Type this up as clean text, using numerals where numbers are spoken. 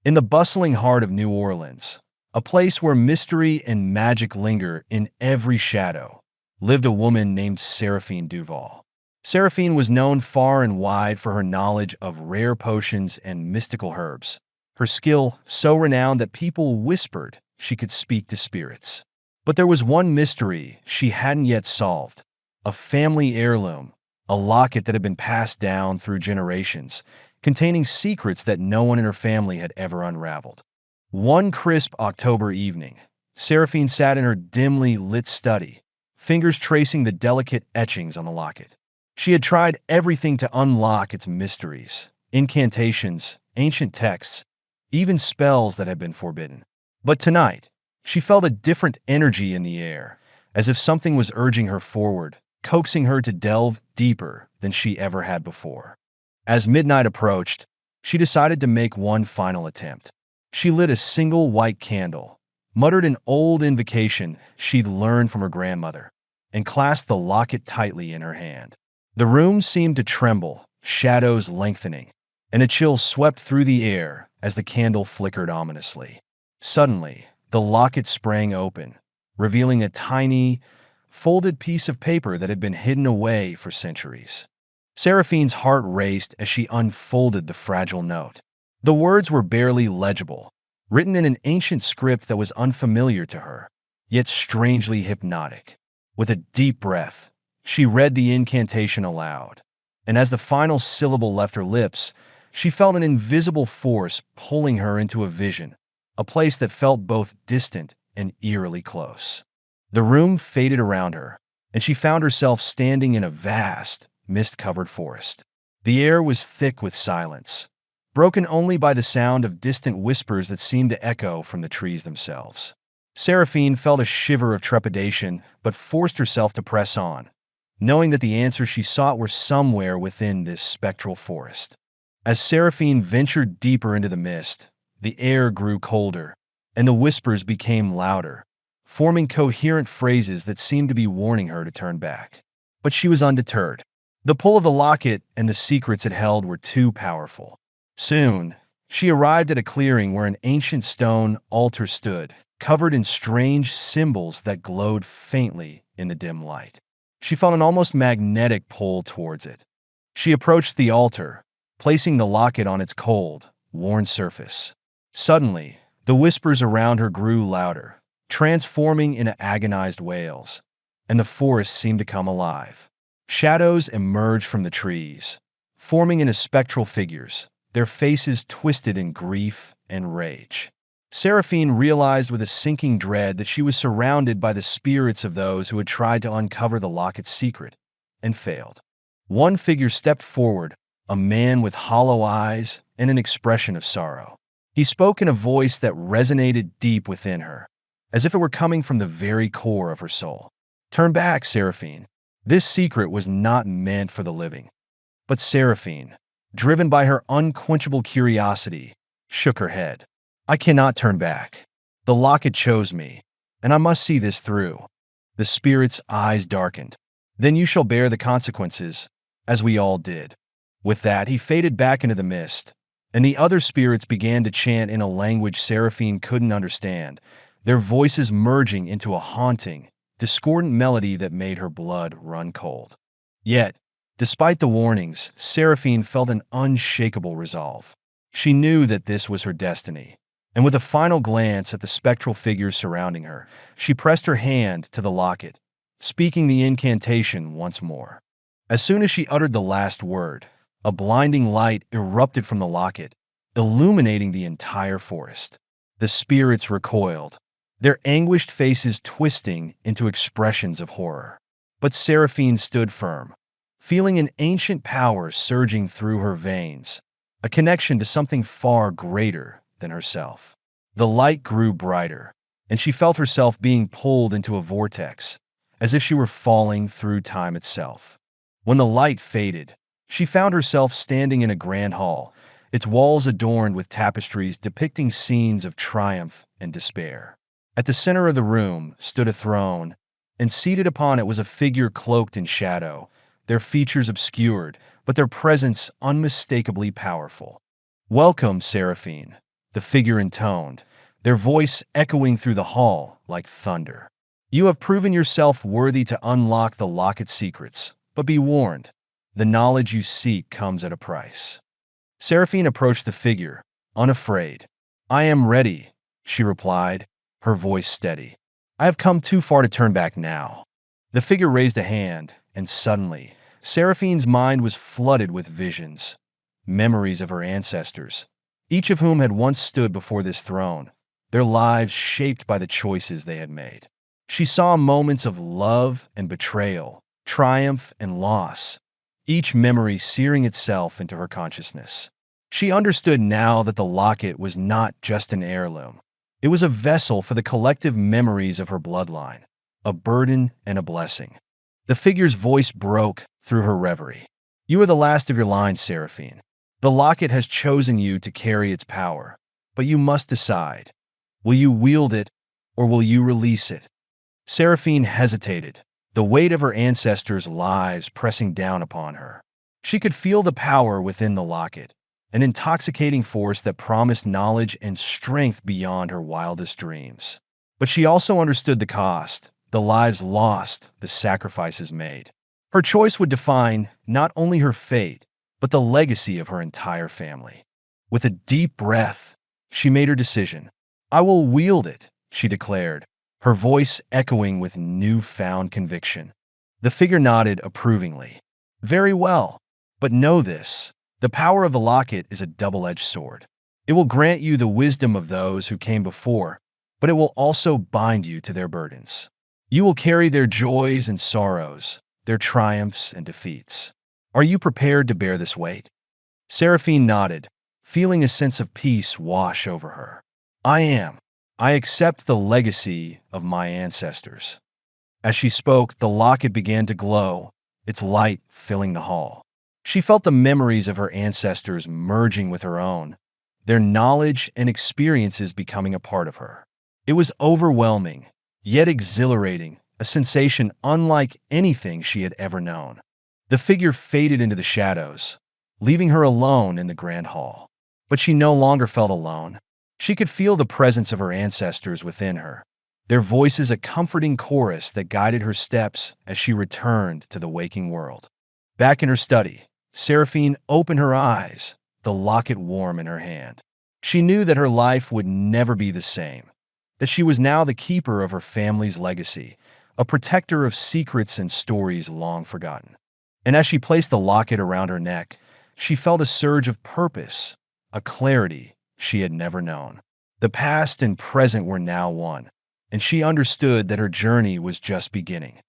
In the bustling heart of New Orleans, a place where mystery and magic linger in every shadow, lived a woman named Seraphine Duval. Seraphine was known far and wide for her knowledge of rare potions and mystical herbs, her skill so renowned that people whispered she could speak to spirits. But there was one mystery she hadn't yet solved, a family heirloom, a locket that had been passed down through generations, containing secrets that no one in her family had ever unraveled. One crisp October evening, Seraphine sat in her dimly lit study, fingers tracing the delicate etchings on the locket. She had tried everything to unlock its mysteries, incantations, ancient texts, even spells that had been forbidden. But tonight, she felt a different energy in the air, as if something was urging her forward, coaxing her to delve deeper than she ever had before. As midnight approached, she decided to make one final attempt. She lit a single white candle, muttered an old invocation she'd learned from her grandmother, and clasped the locket tightly in her hand. The room seemed to tremble, shadows lengthening, and a chill swept through the air as the candle flickered ominously. Suddenly, the locket sprang open, revealing a tiny, folded piece of paper that had been hidden away for centuries. Seraphine's heart raced as she unfolded the fragile note. The words were barely legible, written in an ancient script that was unfamiliar to her, yet strangely hypnotic. With a deep breath, she read the incantation aloud, and as the final syllable left her lips, she felt an invisible force pulling her into a vision, a place that felt both distant and eerily close. The room faded around her, and she found herself standing in a vast, mist-covered forest. The air was thick with silence, broken only by the sound of distant whispers that seemed to echo from the trees themselves. Seraphine felt a shiver of trepidation, but forced herself to press on, knowing that the answers she sought were somewhere within this spectral forest. As Seraphine ventured deeper into the mist, the air grew colder, and the whispers became louder, forming coherent phrases that seemed to be warning her to turn back. But she was undeterred. The pull of the locket and the secrets it held were too powerful. Soon, she arrived at a clearing where an ancient stone altar stood, covered in strange symbols that glowed faintly in the dim light. She felt an almost magnetic pull towards it. She approached the altar, placing the locket on its cold, worn surface. Suddenly, the whispers around her grew louder, transforming into agonized wails, and the forest seemed to come alive. Shadows emerged from the trees, forming into spectral figures, their faces twisted in grief and rage. Seraphine realized with a sinking dread that she was surrounded by the spirits of those who had tried to uncover the locket's secret, and failed. One figure stepped forward, a man with hollow eyes and an expression of sorrow. He spoke in a voice that resonated deep within her, as if it were coming from the very core of her soul. "Turn back, Seraphine. This secret was not meant for the living." But Seraphine, driven by her unquenchable curiosity, shook her head. "I cannot turn back. The locket chose me, and I must see this through." The spirit's eyes darkened. "Then you shall bear the consequences, as we all did." With that, he faded back into the mist, and the other spirits began to chant in a language Seraphine couldn't understand, their voices merging into a haunting, discordant melody that made her blood run cold. Yet, despite the warnings, Seraphine felt an unshakable resolve. She knew that this was her destiny, and with a final glance at the spectral figures surrounding her, she pressed her hand to the locket, speaking the incantation once more. As soon as she uttered the last word, a blinding light erupted from the locket, illuminating the entire forest. The spirits recoiled, their anguished faces twisting into expressions of horror. But Seraphine stood firm, feeling an ancient power surging through her veins, a connection to something far greater than herself. The light grew brighter, and she felt herself being pulled into a vortex, as if she were falling through time itself. When the light faded, she found herself standing in a grand hall, its walls adorned with tapestries depicting scenes of triumph and despair. At the center of the room stood a throne, and seated upon it was a figure cloaked in shadow, their features obscured, but their presence unmistakably powerful. "Welcome, Seraphine," the figure intoned, their voice echoing through the hall like thunder. You have proven yourself worthy to unlock the Locket's secrets, but be warned, the knowledge you seek comes at a price. Seraphine approached the figure, unafraid. I am ready, she replied, her voice steady. I have come too far to turn back now. The figure raised a hand, and suddenly, Seraphine's mind was flooded with visions, memories of her ancestors, each of whom had once stood before this throne, their lives shaped by the choices they had made. She saw moments of love and betrayal, triumph and loss, each memory searing itself into her consciousness. She understood now that the locket was not just an heirloom. It was a vessel for the collective memories of her bloodline, a burden and a blessing. The figure's voice broke through her reverie. You are the last of your line, Seraphine. The locket has chosen you to carry its power, but you must decide. Will you wield it, or will you release it? Seraphine hesitated, the weight of her ancestors' lives pressing down upon her. She could feel the power within the locket, an intoxicating force that promised knowledge and strength beyond her wildest dreams. But she also understood the cost, the lives lost, the sacrifices made. Her choice would define not only her fate, but the legacy of her entire family. With a deep breath, she made her decision. I will wield it, she declared, her voice echoing with newfound conviction. The figure nodded approvingly. Very well, but know this. The power of the locket is a double-edged sword. It will grant you the wisdom of those who came before, but it will also bind you to their burdens. You will carry their joys and sorrows, their triumphs and defeats. Are you prepared to bear this weight? Seraphine nodded, feeling a sense of peace wash over her. I am. I accept the legacy of my ancestors. As she spoke, the locket began to glow, its light filling the hall. She felt the memories of her ancestors merging with her own, their knowledge and experiences becoming a part of her. It was overwhelming, yet exhilarating, a sensation unlike anything she had ever known. The figure faded into the shadows, leaving her alone in the grand hall. But she no longer felt alone. She could feel the presence of her ancestors within her, their voices a comforting chorus that guided her steps as she returned to the waking world. Back in her study, Seraphine opened her eyes, the locket warm in her hand. She knew that her life would never be the same, that she was now the keeper of her family's legacy, a protector of secrets and stories long forgotten. And as she placed the locket around her neck, she felt a surge of purpose, a clarity she had never known. The past and present were now one, and she understood that her journey was just beginning.